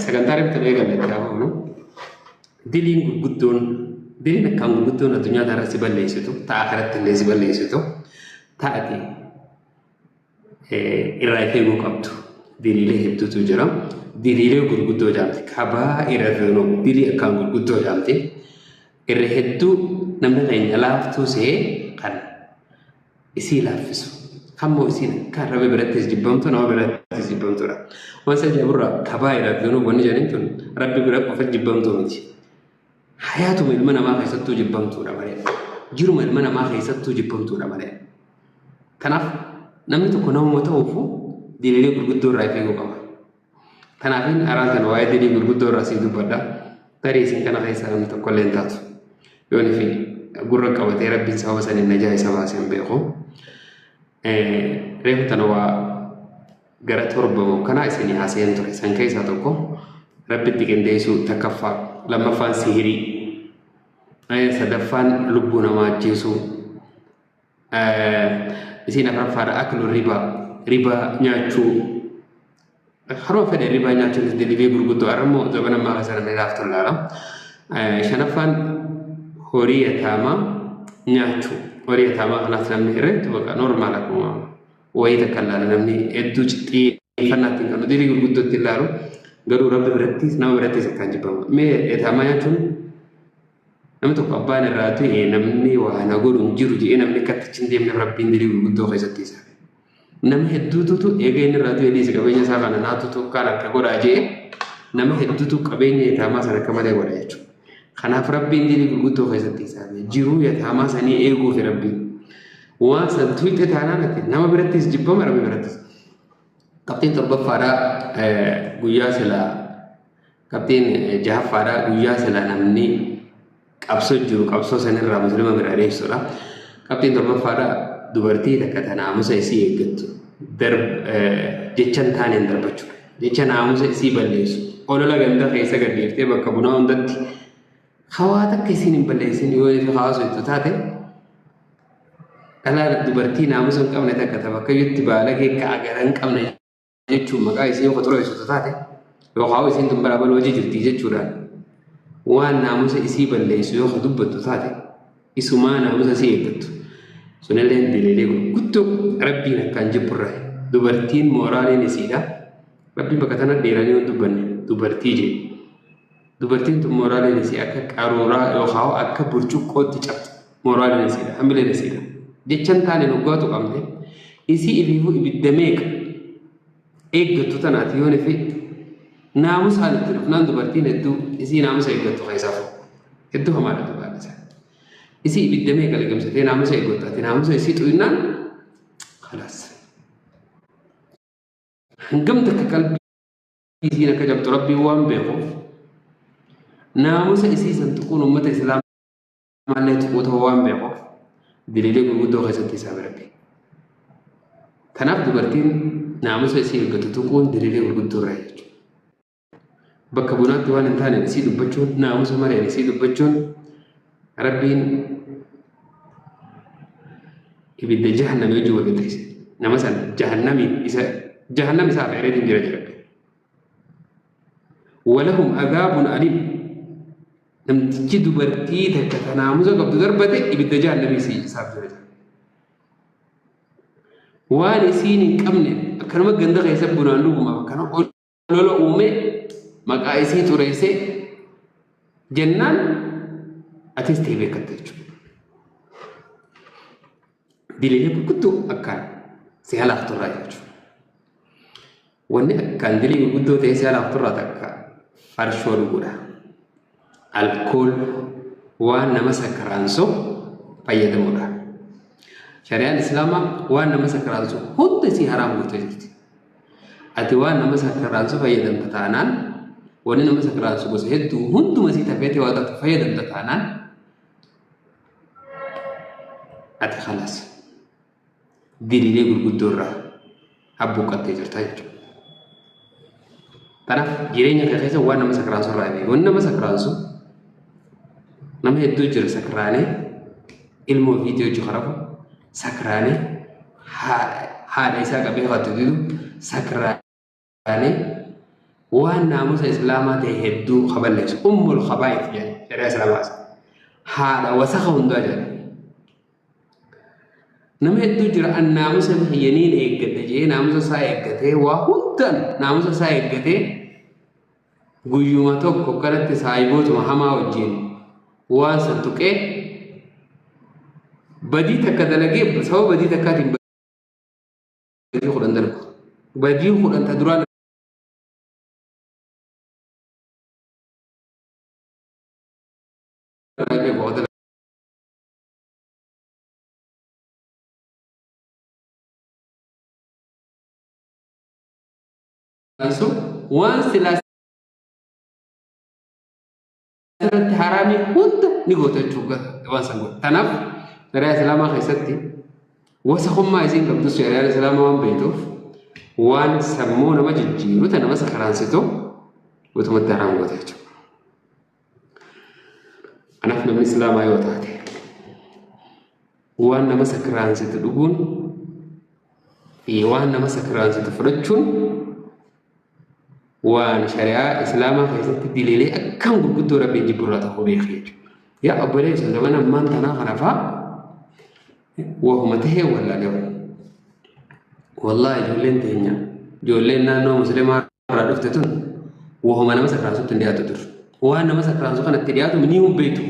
sagantaa irratti eegalle ta'uu diliin gurguddoon diliin akkaan gurguddoon addunyaa irratti balleessitu ta'a kanatti illee si balleessitu ta'ati irraa eeguu qabdu diliilee hedduutu jira diliilee gurguddoo jaamti kabaa irra fe'uu dilii akkaan gurguddoo jaamti irra hedduu namni keenya laaftuu see kan isii laaffisu hammoo isiin kan rabbi birattis jibbamtu nama birattis jibbamtudha waan sajjaa burraa kabaa irra fe'uu wanni jedhanii tun rabbi bira qofa jibbamtuu miti hayaatuma ilma namaa keessattuu jibbamtuudha malee jiruma ilma namaa keessattuu jibbamtuudha malee kanaaf namni tokko namuma ta'uufu diliilee gurguddoo irraa eeguu qaba kanaafin araan kana waa'ee dilii gurguddoo irraa sii dubbadha tarii isin kana keessaa namni tokko illee hin taatu yooni fi gurra qabatee rabbiin sababa saniin najaa isa baasee hin beeku reefu tana waa gara torbamu kanaa isinii haasa'een ture san keessaa tokko rabbitti qindeessuu takkaffaa lammaffaan sihirii sadaffaan lubbuu namaa ajjeesuu isin afuraffaadha aklu ribaa nyaachuu haroo fedhe ribaa nyaachuunis diliilee gurguddoo armoo zabana ammaa keessaa namni laaftu ilaala shanaffaan horii yataamaa nyaachuu horii yataamaa kanaaf namni irratti baqa normaal akkuma wayii takka ilaala namni hedduu xiyyeeffannaatiin kan dilii gurguddootti ilaalu garuu rabbi birattis nama birattis akkaan jibbama mee yataamaa nyaachuun namni tokko abbaan irraa ta'e namni waa na godhuun jiru jedhee namni kattichi hin deemne rabbiin dilii gurguddoo keessatti isaa nama hedduutu eega inni irraa ta'e dhiise qabeenya isaa kana naatutu kan akka godhaa jedhee nama hedduutu qabeenya yataamaa sana akka malee godha jechuudha. Kanaaf rabbiin dilii gurguddoo keessatti isaa jiruu yataamaa sanii eeguuf rabbiin waan san tuutte taanaan ati nama birattis jibbama rabbi birattis. Qabxiin torbaffaadhaa guyyaa silaa qabxiin jahaffaadhaa guyyaa silaa namni qabsoo jiru qabsoo sanirraa muslima bira adeemsudha. Qabxiin torbaffaadhaa dubartii takka ta naamusa isii eeggattu jechan taaneen darbachuudha. Jecha naamusa isii balleessu olola ganda keessa gaddeeftee bakka bunaa hundatti hawaa takka isiin hin balleessin yoo ifi hawaasa itti taate dhala dubartii naamusa hin qabne takka ta bakka itti baalagee kaagara hin qabne jechuun maqaa isiin qoxora ibsitu taate yookaan isiin dumbara bal hojii jirti jechuudhaan waan naamusa isii balleessu yoo dubbattu taate isumaa naamusa isii eeggattu sunillee diliilee gurguddoo rabbiin akkaan jibburraa dubartiin mooraaliin isiidha rabbiin bakka tana dheeranii hin dubbanne dubartii jedhe dubartiin tun mooraaliin isii akka qaruuraa yookaan akka burcuqqootti cabte mooraaliin isiidha hamileen isiidha jechan taaneen hoggaatu qabne isii ibiifuu ibidda meeqa eeggattu tanaati yoo nefe naamusaan itti dhufnaan dubartiin hedduu isii naamusa eeggattu keessaa hedduu hamaadha dubaadha isii ibidda meeqa liqimsatee naamusa eeggattaati naamusa isii xuyinnaan khalaas hangam takka qalbii isiin akka jabtu rabbiin waan beekuuf naamusa isii san tuquun ummata islaamaallee tuquu ta'uu waan beekuuf diliilee gurguddoo keessatti isaa biratti kanaaf dubartiin naamusa isii eeggatu tuquun diliilee gurguddoo irraa jechuudha. Bakka bunaatti waan hin taane isii dubbachuun naamusa malee isii dubbachuun rabbiin ibidda jahannam yoo jiru qixxeesse nama san jahannam isaa fe'eetiin jira jira. Walahum agaabun alim namtichi dubartii takka naamusa qabdu darbate ibidda jahannam isaaf jira jira. Waan isiin hin qabne akkanuma ganda keessa bunaan dhuguma akkana olola uumee maqaa isii xureessee jennaan atis ta'ee beekatta jechuudha. Diliilee gurguddoo akkaan si halaaf turraa jechuudha. Wanni akkaan diliilee gurguddoo ta'ee si halaaf turraa takka farshoo dhuguudha. Alkool waan nama sakaraansoo fayyadamuudha. Shari'aan Islaamaa waan nama sakaraansoo hunda isii haraam gootee jirti. Ati waan nama sakaraansoo fayyadamta taanaan wanni nama sakaraansoo gosa hedduu hunduma isii tafeetee waan tokko fayyadamta taanaan ati khalaas diliilee gurguddoo irraa habbuuqqattee jirta jechuudha. Kanaaf jireenya kee keessa waan nama sakaraansoo irraa eegi wanni nama sakaraansoo nama hedduu jira sakaraanee ilmoo viidiyoo jiharafu sakaraanee haadha isaa qabee hawwatu didu sakaraanee وان ناموس اسلامات هدو خبلش الخبائث يعني شريعه اسلامات هذا وسخهم دجل نما هدو جرا ان ناموس ينين ايغدجي ناموس سايغته وهنتن ناموس سايغته غيوما توكو كلت سايبوت محما وجين واسنتوكه بدي تكدلغي سو بدي تكاتي بدي خدندل بدي خدن تدران وان سلا حرامي هند نيغوتا جوغا وان سانغو تنف شريعه الاسلام خيستي وسخم ما يزين قبض شريعه الاسلام وان بيتو وان سمونا مججيرو تنما سكرانسيتو وتمتعان غوتاچو انا في الاسلام ايوتاتي وان نما سكرانسيتو دغون في وان نما سكرانسيتو فرچون وان شريعه اسلام خيستي دليلي اكم غدو ربي جبرات هو بيخيج يا ابو ليس زمان ما انت انا خنفا وهم تهي ولا جو والله جولين تينيا جولين نانو مسلمان رادفتتون وهم انا مسكرانسو تندياتو در وانا مسكرانسو كانت تدياتو منيهم بيتو